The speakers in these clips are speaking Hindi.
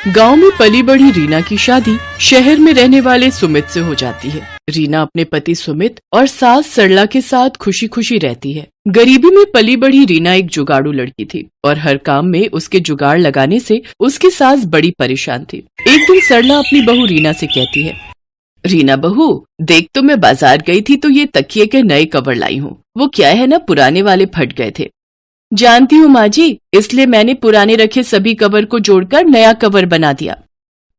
गांव में पली बढ़ी रीना की शादी शहर में रहने वाले सुमित से हो जाती है। रीना अपने पति सुमित और सास सरला के साथ खुशी खुशी रहती है। गरीबी में पली बढ़ी रीना एक जुगाड़ू लड़की थी और हर काम में उसके जुगाड़ लगाने से उसकी सास बड़ी परेशान थी। एक दिन सरला अपनी बहू रीना से कहती है, रीना बहू देख, तो मैं बाजार गई थी तो ये तकिए के नए कवर लाई हूँ। वो क्या है ना, पुराने वाले फट गए थे। जानती हूँ माँ जी, इसलिए मैंने पुराने रखे सभी कवर को जोड़कर नया कवर बना दिया।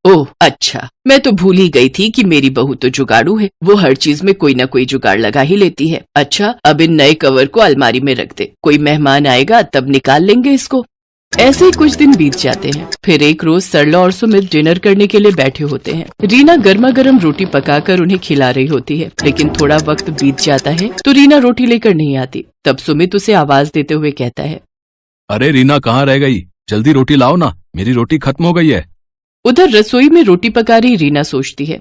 ओह अच्छा, मैं तो भूल ही गई थी कि मेरी बहू तो जुगाड़ू है। वो हर चीज में कोई न कोई जुगाड़ लगा ही लेती है। अच्छा, अब इन नए कवर को अलमारी में रख दे, कोई मेहमान आएगा तब निकाल लेंगे इसको। ऐसे ही कुछ दिन बीत जाते हैं। फिर एक रोज सरला और सुमित डिनर करने के लिए बैठे होते हैं। रीना गर्मा गर्म रोटी पकाकर उन्हें खिला रही होती है, लेकिन थोड़ा वक्त बीत जाता है तो रीना रोटी लेकर नहीं आती। तब सुमित उसे आवाज देते हुए कहता है, अरे रीना कहाँ रह गई? जल्दी रोटी लाओ ना, मेरी रोटी खत्म हो गई है। उधर रसोई में रोटी पका रही रीना सोचती है,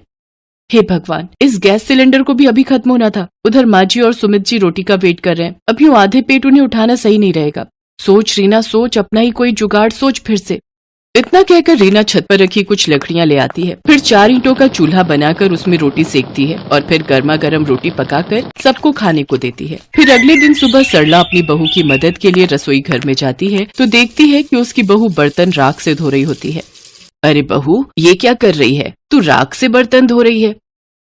हे भगवान, इस गैस सिलेंडर को भी अभी खत्म होना था। उधर माँ जी और सुमित जी रोटी का वेट कर रहे हैं। अब यूं आधे पेट उन्हें उठाना सही नहीं रहेगा। सोच रीना सोच, अपना ही कोई जुगाड़ सोच फिर से। इतना कहकर रीना छत पर रखी कुछ लकड़ियां ले आती है। फिर 4 ईंटों का चूल्हा बनाकर उसमें रोटी सेकती है और फिर गर्मा गर्म रोटी पकाकर सबको खाने को देती है। फिर अगले दिन सुबह सरला अपनी बहू की मदद के लिए रसोई घर में जाती है तो देखती है कि उसकी बहू बर्तन राख से धो रही होती है। अरे बहू, ये क्या कर रही है? तू राख से बर्तन धो रही है?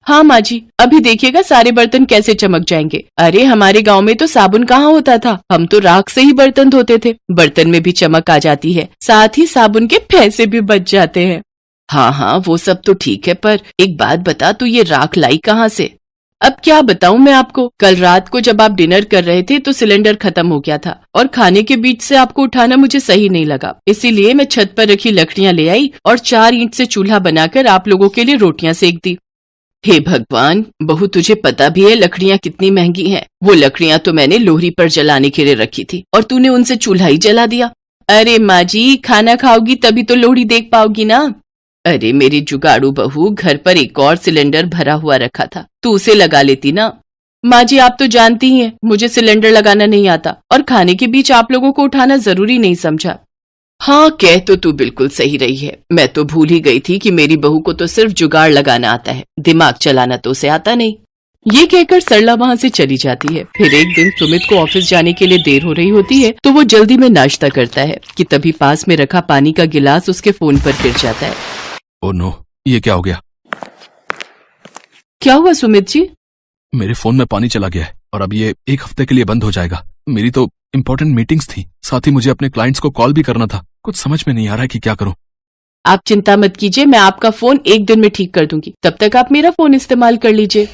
हाँ माँ जी, अभी देखिएगा सारे बर्तन कैसे चमक जाएंगे। अरे हमारे गांव में तो साबुन कहाँ होता था, हम तो राख से ही बर्तन धोते थे। बर्तन में भी चमक आ जाती है, साथ ही साबुन के पैसे भी बच जाते हैं। हाँ हाँ, वो सब तो ठीक है, पर एक बात बता, तू ये राख लाई कहाँ से? अब क्या बताऊं मैं आपको, कल रात को जब आप डिनर कर रहे थे तो सिलेंडर खत्म हो गया था और खाने के बीच से आपको उठाना मुझे सही नहीं लगा। इसीलिए मैं छत पर रखी लकड़ियां ले आई और 4 ईंट से चूल्हा बनाकर आप लोगों के लिए रोटियां सेक दी। हे भगवान बहू, तुझे पता भी है लकड़ियां कितनी महंगी हैं। वो लकड़ियां तो मैंने लोहरी पर जलाने के लिए रखी थी और तूने उनसे चूल्हा ही जला दिया। अरे माँ जी, खाना खाओगी तभी तो लोहड़ी देख पाओगी ना। अरे मेरी जुगाड़ू बहू, घर पर एक और सिलेंडर भरा हुआ रखा था, तू उसे लगा लेती ना। माँ जी आप तो जानती ही हैं, मुझे सिलेंडर लगाना नहीं आता और खाने के बीच आप लोगों को उठाना जरूरी नहीं समझा। हाँ, कह तो तू बिल्कुल सही रही है। मैं तो भूल ही गई थी कि मेरी बहू को तो सिर्फ जुगाड़ लगाना आता है, दिमाग चलाना तो उसे आता नहीं। ये कहकर सरला वहाँ से चली जाती है। फिर एक दिन सुमित को ऑफिस जाने के लिए देर हो रही होती है तो वो जल्दी में नाश्ता करता है कि तभी पास में रखा पानी का गिलास उसके फोन पर गिर जाता है। ओह नो, ये क्या हो गया? क्या हुआ सुमित जी? मेरे फोन में पानी चला गया है और अब ये 1 हफ्ते के लिए बंद हो जाएगा। मेरी तो इम्पोर्टेंट मीटिंग्स थी, साथ ही मुझे अपने क्लाइंट्स को कॉल भी करना था। कुछ समझ में नहीं आ रहा है कि क्या करूं। आप चिंता मत कीजिए, मैं आपका फोन 1 दिन में ठीक कर दूंगी, तब तक आप मेरा फोन इस्तेमाल कर लीजिए।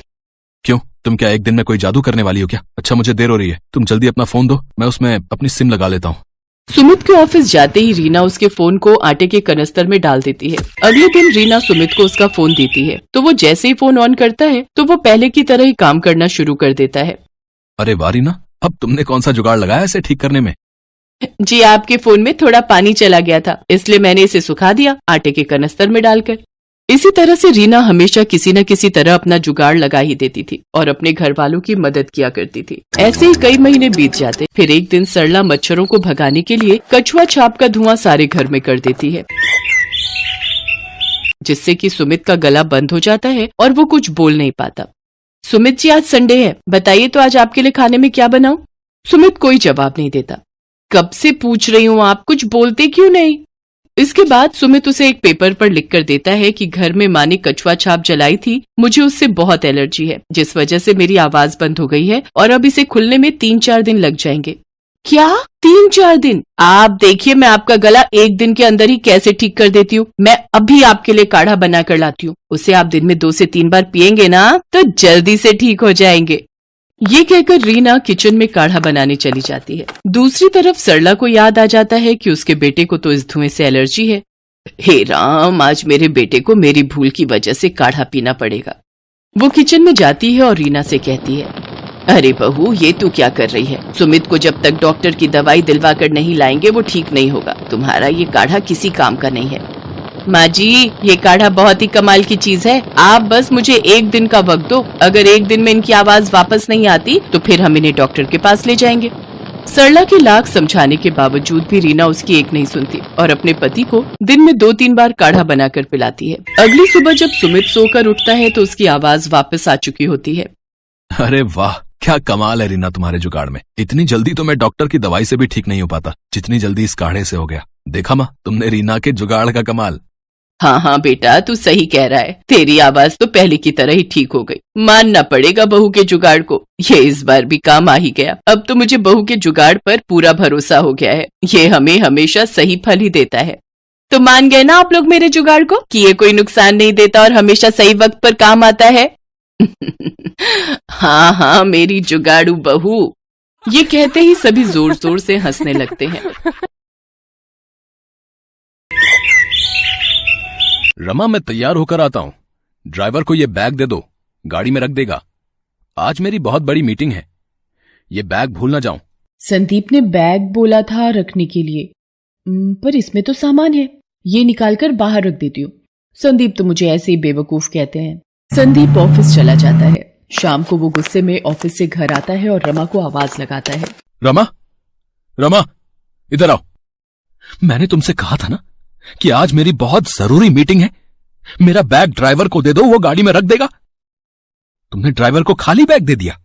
क्यों, तुम क्या 1 दिन में कोई जादू करने वाली हो क्या? अच्छा मुझे देर हो रही है, तुम जल्दी अपना फोन दो, मैं उसमें अपनी सिम लगा लेता हूँ। सुमित के ऑफिस जाते ही रीना उसके फोन को आटे के कनस्तर में डाल देती है। अगले दिन रीना सुमित को उसका फोन देती है तो वो जैसे ही फोन ऑन करता है तो वो पहले की तरह ही काम करना शुरू कर देता है। अरे वाह रीना, अब तुमने कौन सा जुगाड़ लगाया इसे ठीक करने में? जी आपके फोन में थोड़ा पानी चला गया था, इसलिए मैंने इसे सुखा दिया आटे के कनस्तर में डालकर। इसी तरह से रीना हमेशा किसी न किसी तरह अपना जुगाड़ लगा ही देती थी और अपने घर वालों की मदद किया करती थी। ऐसे ही कई महीने बीत जाते। फिर एक दिन सरला मच्छरों को भगाने के लिए कछुआ छाप का धुआं सारे घर में कर देती है, जिससे कि सुमित का गला बंद हो जाता है और वो कुछ बोल नहीं पाता। सुमित जी आज संडे है, बताइए तो आज आपके लिए खाने में क्या बनाऊं? सुमित कोई जवाब नहीं देता। कब से पूछ रही हूँ, आप कुछ बोलते क्यों नहीं? इसके बाद सुमित उसे एक पेपर पर लिख कर देता है कि घर में माँ ने कछुआ छाप जलाई थी, मुझे उससे बहुत एलर्जी है, जिस वजह से मेरी आवाज बंद हो गई है और अब इसे खुलने में 3-4 दिन लग जाएंगे। क्या 3-4 दिन? आप देखिए मैं आपका गला 1 दिन के अंदर ही कैसे ठीक कर देती हूँ। मैं अभी आपके लिए काढ़ा बना कर लाती हूँ, उसे आप दिन में 2 से 3 बार पियेंगे ना तो जल्दी से ठीक हो जाएंगे। ये कहकर रीना किचन में काढ़ा बनाने चली जाती है। दूसरी तरफ सरला को याद आ जाता है कि उसके बेटे को तो इस धुएं से एलर्जी है। हे राम, आज मेरे बेटे को मेरी भूल की वजह से काढ़ा पीना पड़ेगा। वो किचन में जाती है और रीना से कहती है, अरे बहू ये तू क्या कर रही है? सुमित को जब तक डॉक्टर की दवाई दिलवा कर नहीं लाएंगे वो ठीक नहीं होगा। तुम्हारा ये काढ़ा किसी काम का नहीं है। माँ जी ये काढ़ा बहुत ही कमाल की चीज है, आप बस मुझे 1 दिन का वक्त दो। अगर 1 दिन में इनकी आवाज वापस नहीं आती तो फिर हम इन्हें डॉक्टर के पास ले जाएंगे। सरला के लाख समझाने के बावजूद भी रीना उसकी एक नहीं सुनती और अपने पति को दिन में 2-3 बार काढ़ा बनाकर पिलाती है। अगली सुबह जब सुमित सोकर उठता है तो उसकी आवाज वापस आ चुकी होती है। अरे वाह, क्या कमाल है रीना तुम्हारे जुगाड़ में। इतनी जल्दी तो मैं डॉक्टर की दवाई से भी ठीक नहीं हो पाता जितनी जल्दी इस काढ़े से हो गया। देखा माँ, तुमने रीना के जुगाड़ का कमाल। हाँ हाँ बेटा, तू सही कह रहा है। तेरी आवाज तो पहले की तरह ही ठीक हो गई। मानना पड़ेगा बहू के जुगाड़ को। ये इस बार भी काम आ ही गया। अब तो मुझे बहू के जुगाड़ पर पूरा भरोसा हो गया है। ये हमें हमेशा सही फल ही देता है। तो मान गए ना आप लोग मेरे जुगाड़ को कि ये कोई नुकसान नहीं देता और हमेशा सही वक्त पर काम आता है। हाँ हाँ मेरी जुगाड़ू बहू। ये कहते ही सभी जोर जोर से हंसने लगते हैं। रमा, मैं तैयार होकर आता हूँ। ड्राइवर को ये बैग दे दो, गाड़ी में रख देगा। आज मेरी बहुत बड़ी मीटिंग है, ये बैग भूल ना जाऊं। संदीप ने बैग बोला था रखने के लिए, पर इसमें तो सामान है, ये निकालकर बाहर रख देती हूँ। संदीप तो मुझे ऐसे ही बेवकूफ कहते हैं। संदीप ऑफिस चला जाता है। शाम को वो गुस्से में ऑफिस से घर आता है और रमा को आवाज लगाता है। रमा, रमा, इधर आओ। मैंने तुमसे कहा था ना कि आज मेरी बहुत जरूरी मीटिंग है। मेरा बैग ड्राइवर को दे दो, वो गाड़ी में रख देगा। तुमने ड्राइवर को खाली बैग दे दिया।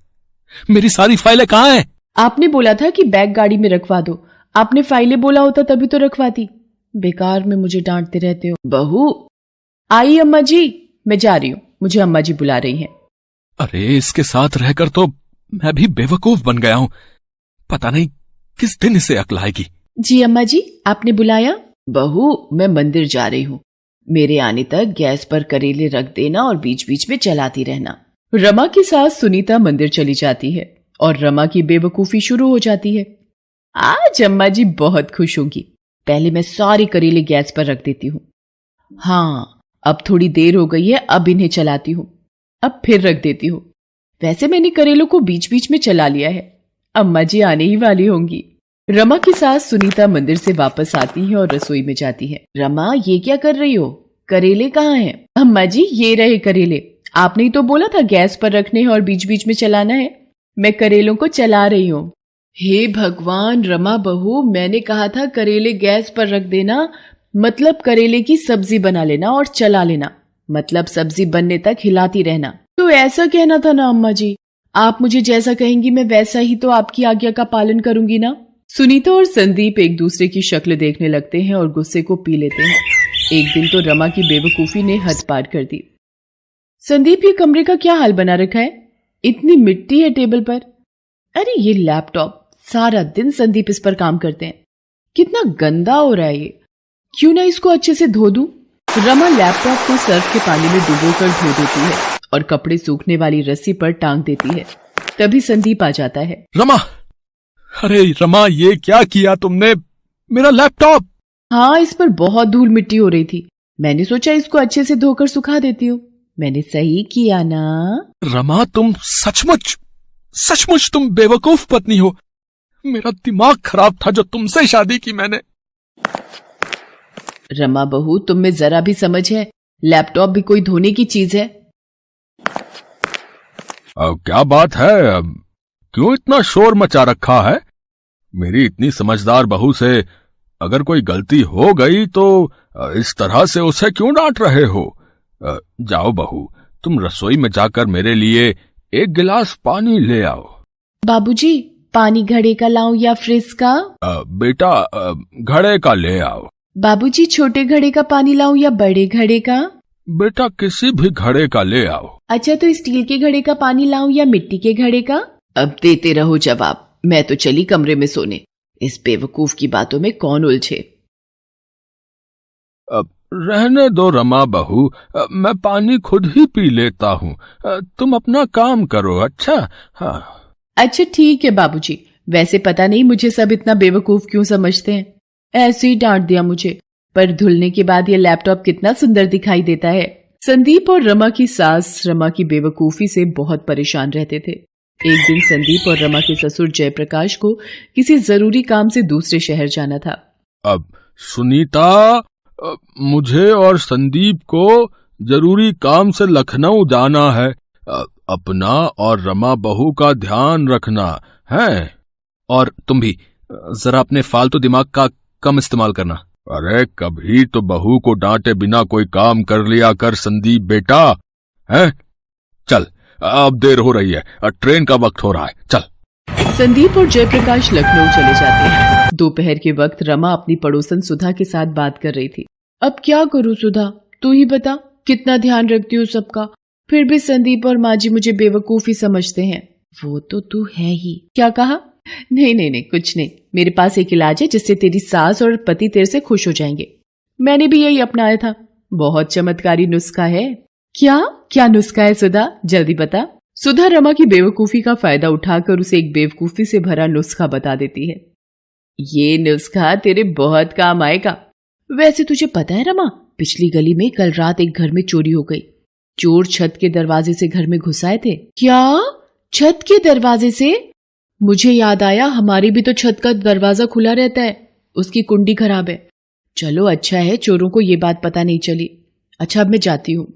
मेरी सारी फाइलें कहाँ हैं? आपने बोला था कि बैग गाड़ी में रखवा दो। आपने फाइलें बोला होता तभी तो रखवाती। बेकार में मुझे डांटते रहते हो। बहू आई अम्मा जी, मैं जा रही हूँ, मुझे अम्मा जी बुला रही हैं। अरे इसके साथ रहकर तो मैं भी बेवकूफ बन गया हूं। पता नहीं किस दिन इसे अक्ल आएगी। जी अम्मा जी, आपने बुलाया? बहू मैं मंदिर जा रही हूँ, मेरे आने तक गैस पर करेले रख देना और बीच बीच में चलाती रहना। रमा की सास सुनीता मंदिर चली जाती है और रमा की बेवकूफी शुरू हो जाती है। आज अम्मा जी बहुत खुश होंगी। पहले मैं सारे करेले गैस पर रख देती हूँ। हाँ अब थोड़ी देर हो गई है, अब इन्हें चलाती हूँ, अब फिर रख देती हूँ। वैसे मैंने करेलों को बीच बीच में चला लिया है, अम्मा जी आने ही वाली होंगी। रमा की सास सुनीता मंदिर से वापस आती है और रसोई में जाती है। रमा ये क्या कर रही हो? करेले कहाँ हैं? अम्मा जी ये रहे करेले। आपने ही तो बोला था गैस पर रखने हैं और बीच बीच में चलाना है। मैं करेलों को चला रही हूँ। हे भगवान रमा बहू, मैंने कहा था करेले गैस पर रख देना, मतलब करेले की सब्जी बना लेना और चला लेना, मतलब सब्जी बनने तक हिलाती रहना। तो ऐसा कहना था ना अम्मा जी। आप मुझे जैसा कहेंगी मैं वैसा ही तो आपकी आज्ञा का पालन करूंगी ना। सुनीता और संदीप एक दूसरे की शक्ल देखने लगते हैं और गुस्से को पी लेते हैं। एक दिन तो रमा की बेवकूफी ने हद पार कर दी। संदीप ये कमरे का क्या हाल बना रखा है? इतनी मिट्टी है टेबल पर। अरे ये लैपटॉप, सारा दिन संदीप इस पर काम करते हैं। कितना गंदा हो रहा है ये, क्यों ना इसको अच्छे से धो दूं। रमा लैपटॉप को सर्फ के पानी में डुबोकर धो देती है और कपड़े सूखने वाली रस्सी पर टांग देती है। तभी संदीप आ जाता है। रमा, अरे रमा ये क्या किया तुमने? मेरा लैपटॉप। हाँ इस पर बहुत धूल मिट्टी हो रही थी, मैंने सोचा इसको अच्छे से धोकर सुखा देती हूँ। मैंने सही किया ना? रमा तुम सचमुच सचमुच तुम बेवकूफ पत्नी हो। मेरा दिमाग खराब था जो तुमसे शादी की मैंने। रमा बहू तुम में जरा भी समझ है? लैपटॉप भी कोई धोने की चीज है? क्या बात है? क्यों इतना शोर मचा रखा है? मेरी इतनी समझदार बहू से अगर कोई गलती हो गई तो इस तरह से उसे क्यों डांट रहे हो? जाओ बहू, तुम रसोई में जाकर मेरे लिए एक गिलास पानी ले आओ। बाबूजी पानी घड़े का लाऊं या फ्रिज का? बेटा घड़े का ले आओ। बाबूजी छोटे घड़े का पानी लाऊं या बड़े घड़े का? बेटा किसी भी घड़े का ले आओ। अच्छा तो स्टील के घड़े का पानी लाऊं या मिट्टी के घड़े का? अब देते रहो जवाब, मैं तो चली कमरे में सोने। इस बेवकूफ की बातों में कौन उलझे। रहने दो रमा बहू, मैं पानी खुद ही पी लेता हूँ। तुम अपना काम करो। अच्छा हाँ। अच्छा ठीक है बाबूजी, वैसे पता नहीं मुझे सब इतना बेवकूफ क्यों समझते हैं। ऐसे ही डांट दिया मुझे, पर धुलने के बाद ये लैपटॉप कितना सुंदर दिखाई देता है। संदीप और रमा की सास रमा की बेवकूफी से बहुत परेशान रहते थे। एक दिन संदीप और रमा के ससुर जयप्रकाश को किसी जरूरी काम से दूसरे शहर जाना था। अब सुनीता, मुझे और संदीप को जरूरी काम से लखनऊ जाना है। अपना और रमा बहू का ध्यान रखना है। और तुम भी जरा अपने फालतू दिमाग का कम इस्तेमाल करना। अरे कभी तो बहू को डांटे बिना कोई काम कर लिया कर संदीप बेटा, है? चल अब देर हो रही है, ट्रेन का वक्त हो रहा है, चल। संदीप और जयप्रकाश लखनऊ चले जाते हैं। दोपहर के वक्त रमा अपनी पड़ोसन सुधा के साथ बात कर रही थी। अब क्या करूं सुधा, तू ही बता, कितना ध्यान रखती हूँ सबका, फिर भी संदीप और माँ जी मुझे बेवकूफ ही समझते हैं। वो तो तू है ही। क्या कहा? नहीं नहीं नहीं, कुछ नहीं। मेरे पास एक इलाज है जिससे तेरी सास और पति तेरे से खुश हो जाएंगे। मैंने भी यही अपनाया था। बहुत चमत्कारी नुस्खा है। क्या क्या नुस्खा है सुधा, जल्दी बता। सुधा रमा की बेवकूफी का फायदा उठाकर उसे एक बेवकूफी से भरा नुस्खा बता देती है। ये नुस्खा तेरे बहुत काम आएगा। वैसे तुझे पता है रमा, पिछली गली में कल रात एक घर में चोरी हो गई। चोर छत के दरवाजे से घर में घुस आए थे। क्या? छत के दरवाजे से? मुझे याद आया, हमारी भी तो छत का दरवाजा खुला रहता है, उसकी कुंडी खराब है। चलो अच्छा है चोरों को ये बात पता नहीं चली। अच्छा अब मैं जाती हूँ।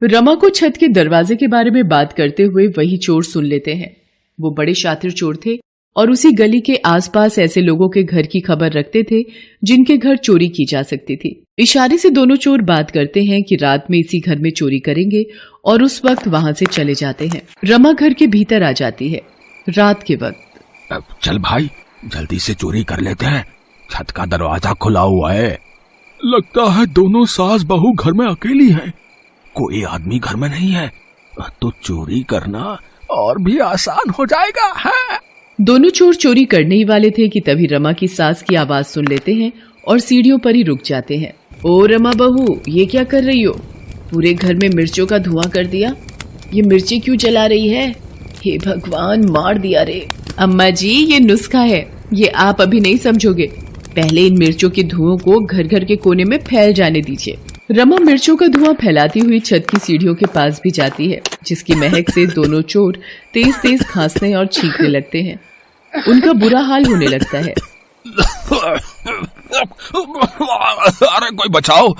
रमा को छत के दरवाजे के बारे में बात करते हुए वही चोर सुन लेते हैं। वो बड़े शातिर चोर थे और उसी गली के आसपास ऐसे लोगों के घर की खबर रखते थे जिनके घर चोरी की जा सकती थी। इशारे से दोनों चोर बात करते हैं कि रात में इसी घर में चोरी करेंगे और उस वक्त वहां से चले जाते हैं। रमा घर के भीतर आ जाती है रात के वक्त। चल भाई जल्दी से चोरी कर लेते हैं, छत का दरवाजा खुला हुआ है। लगता है दोनों सास बहू घर में अकेली हैं, कोई आदमी घर में नहीं है, तो चोरी करना और भी आसान हो जाएगा है? दोनों चोर चोरी करने ही वाले थे कि तभी रमा की सास की आवाज सुन लेते हैं और सीढ़ियों पर ही रुक जाते हैं। ओ रमा बहू, ये क्या कर रही हो? पूरे घर में मिर्चों का धुआं कर दिया। ये मिर्ची क्यों जला रही है? हे भगवान, मार दिया रे। अम्मा जी ये नुस्खा है, ये आप अभी नहीं समझोगे। पहले इन मिर्चों के धुओं को घर घर के कोने में फैल जाने दीजिए। रमा मिर्चों का धुआं फैलाती हुई छत की सीढ़ियों के पास भी जाती है, जिसकी महक से दोनों चोर तेज तेज खांसने और छींकने लगते हैं। उनका बुरा हाल होने लगता है। अरे कोई बचाओ,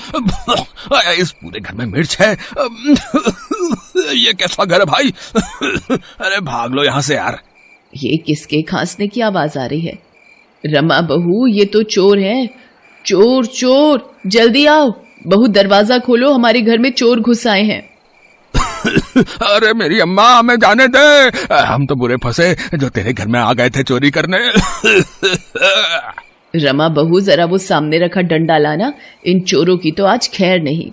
इस पूरे घर में मिर्च है। ये कैसा घर है भाई? अरे भाग लो यहाँ से यार। ये किसके खांसने की आवाज आ रही है? रमा बहू ये तो चोर है। चोर चोर, जल्दी आओ, बहू दरवाजा खोलो, हमारे घर में चोर घुस आए हैं। अरे मेरी अम्मा, हमें जाने दे, हम तो बुरे फंसे जो तेरे घर में आ गए थे चोरी करने। रमा बहू जरा वो सामने रखा डंडा लाना, इन चोरों की तो आज खैर नहीं।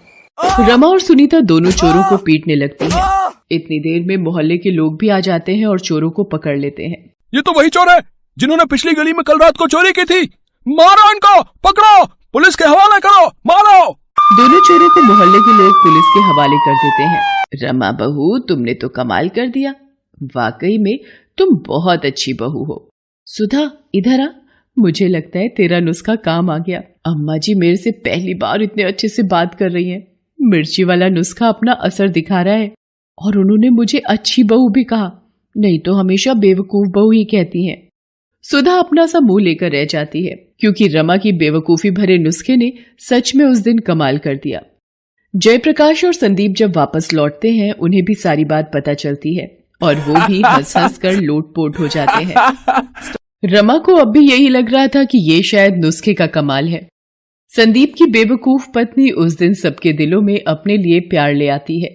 रमा और सुनीता दोनों चोरों को पीटने लगती हैं। इतनी देर में मोहल्ले के लोग भी आ जाते हैं और चोरों को पकड़ लेते हैं। ये तो वही चोर है जिन्होंने पिछली गली में कल रात को चोरी की थी। मारो इनको, पकड़ो, पुलिस के हवाले करो, मारो। दोनों चोरों को मोहल्ले के लोग पुलिस के हवाले कर देते हैं। रमा बहू तुमने तो कमाल कर दिया, वाकई में तुम बहुत अच्छी बहू हो। सुधा इधर आ, मुझे लगता है तेरा नुस्खा काम आ गया। अम्मा जी मेरे से पहली बार इतने अच्छे से बात कर रही हैं। मिर्ची वाला नुस्खा अपना असर दिखा रहा है और उन्होंने मुझे अच्छी बहू भी कहा, नहीं तो हमेशा बेवकूफ बहू ही कहती हैं। सुधा अपना सा मुंह लेकर रह जाती है क्योंकि रमा की बेवकूफी भरे नुस्खे ने सच में उस दिन कमाल कर दिया। जयप्रकाश और संदीप जब वापस लौटते हैं उन्हें भी सारी बात पता चलती है और वो भी हंस हंस कर लोटपोट हो जाते हैं। रमा को अब भी यही लग रहा था कि ये शायद नुस्खे का कमाल है। संदीप की बेवकूफ पत्नी उस दिन सबके दिलों में अपने लिए प्यार ले आती है।